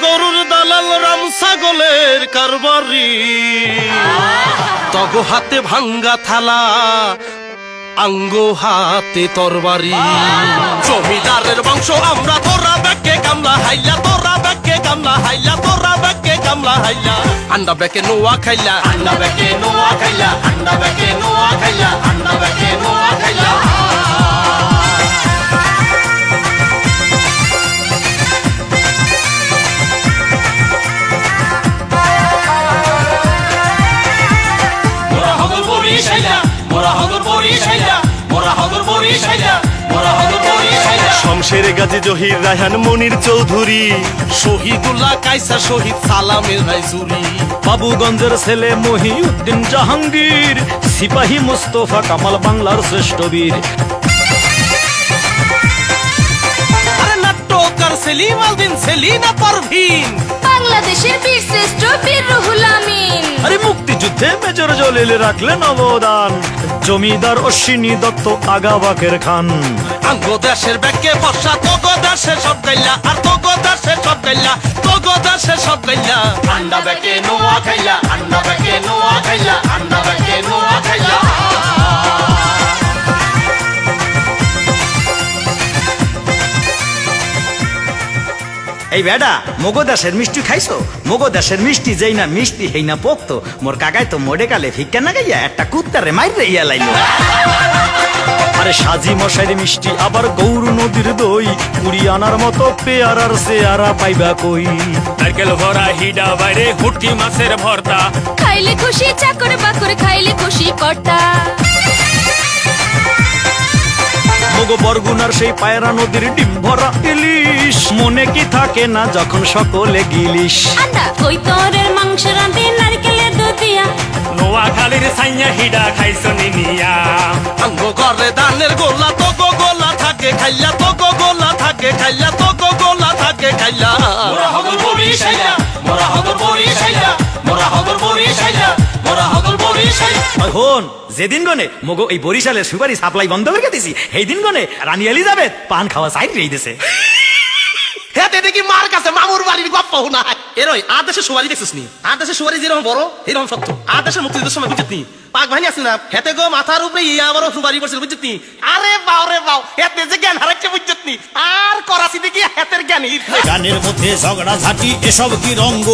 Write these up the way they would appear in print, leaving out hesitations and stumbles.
গরুর দালাল রাম ছাগলের কারবারি তগ হাতে ভাঙ্গা থালা আঙ্গ হাতে তরবারি জমিদারের বংশ আমরা তোরা ব্যাকে কামলা হাইলা তোরা ব্যাকে কামলা হাইলা তোরা ব্যাকে কামলা হাইলা আন্ডা ব্যাকে নোয়া খাইলা আন্ডা ব্যাকে নোয়া খাইলা আন্ডা ব্যাকে নোয়া খাইলা আন্ডা ব্যাকে নোয়া খাইলা মোরা হগর বরিশাইলা মোরা হগর বরিশাইলা মোরা হগর বরিশাইলা মোরা হগর বরিশাইলা শমশের গাজী জহির রায়হান মনির চৌধুরী শহীদুল্লাহ কায়সার শহীদ সালামের রাইজুরি বাবুগঞ্জের ছেলে মহিউদ্দিন জাহাঙ্গীর সিপাহী মুস্তফা কামাল বাংলার শ্রেষ্ঠ বীর আরে নাট্যকার সেলিম আলদিন সেলিনা পারভিন বাংলাদেশের বীর শ্রেষ্ঠ বীর রুহুল আমিন আরে মুক্তিযুদ্ধে মেজর জলিল রাখলেন অবদান জমিদার অশ্বিনী দত্ত আগাবাকের খান আঙ্গ দেশের ব্যাকে বর্ষা তোগ দেশে সব গাইলা আর তোগ দেশে সব গাইলা তোগ দেশে সব গাইলা আন্ডা ব্যাকে নোয়া খাইলা আন্ডা ব্যাকে নোয়া খাইলা আন্ডা ব্যাকে নোয়া খাইলা এই বেডা মগো দেশের মিষ্টি খাইছো মগো দেশের মিষ্টি যেই না মিষ্টি হেই না পোক্ত মোর কাকাই তো মোডে কালে ভিক্ষা না গাইয়া একটা কুত্তারে মাইরে ইয়া লাইলো আরে সাজি মশাইর মিষ্টি আবার গৌর নদীর দই কুড়ি আনার মতো পেয়ারার চেয়ারা পাইবা কই নারকেল ভরা হিডা বাইরে হুটকি মাছের ভর্তা খাইলে খুশি চাকর বাকর খাইলে খুশি কর্তা মগো বরগুনার সেই পায়রা নদীর ডিম ভরা ইলিশ মনে কি থাকে না যখন সকলে গিলিস আন্ডা কই তোরের মাংস রাঁধে নারকেলের দুধ দিয়া নোয়াখালীর সাইয়া হিডা খাইছো নিনিয়া আঙ্গ ঘরে ধানের গোলা তোগ গোলা থাকে খাইলা তোগ গোলা থাকে খাইলা তোগ গোলা থাকে খাইলা মোরা হগর বরিশাইলা মোরা হগর বরিশাইলা মোরা হগর বরিশাইলা মোরা হগর বরিশাইলা হন যেদিন গনে মগো এই বরিশালের সুপারি সাপ্লাই বন্ধ করে দিছি সেই দিন গনে রানী এলিজাবেথ পান খাওয়া সাইড রেই দিছে হেতে দেখি মার কাছে মামুর বাড়ির গপ্প না এরই আদেশে সুবারি দেখছিস নি আদেশে সুবারি যেরকম বড় এরকম সত্য আদেশের মুক্তিযুদ্ধের সময় বুঝছিস নি পাক বাহিনী আছে না হেতে গো মাথার উপরে ইয়া বড় সুবারি পড়ছিল বুঝছিস নি আরে বাও রে বাও হেতে যে জ্ঞান হারাচ্ছে বুঝছিস নি আর করাছি দেখি হেতের জ্ঞান গানের মধ্যে ঝগড়া ঝাঁটি এসব কি রঙ্গ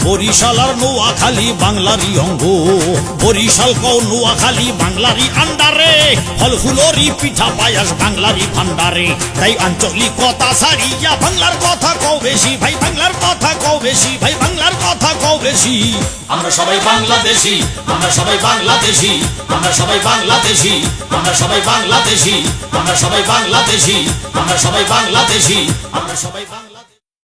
বরিশাল আর নোয়াখালী বাংলারই অঙ্গ বরিশাল কও নোয়াখালী বাংলারই আন্ডারে ফল ফুলরি পিঠা পায়াস বাংলারই ভান্ডারে তাই আঞ্চলিক কথা সারিয়া বাংলার কথা কও বেশি ভাই বাংলার কথা কও বেশি ভাই বাংলার কথা কও বেশি আমরা সবাই বাংলাদেশি আমরা সবাই বাংলাদেশি আমরা সবাই বাংলাদেশি আমরা সবাই বাংলাদেশি আমরা সবাই বাংলাদেশি আমরা সবাই বাংলাদেশি আমরা সবাই বাংলা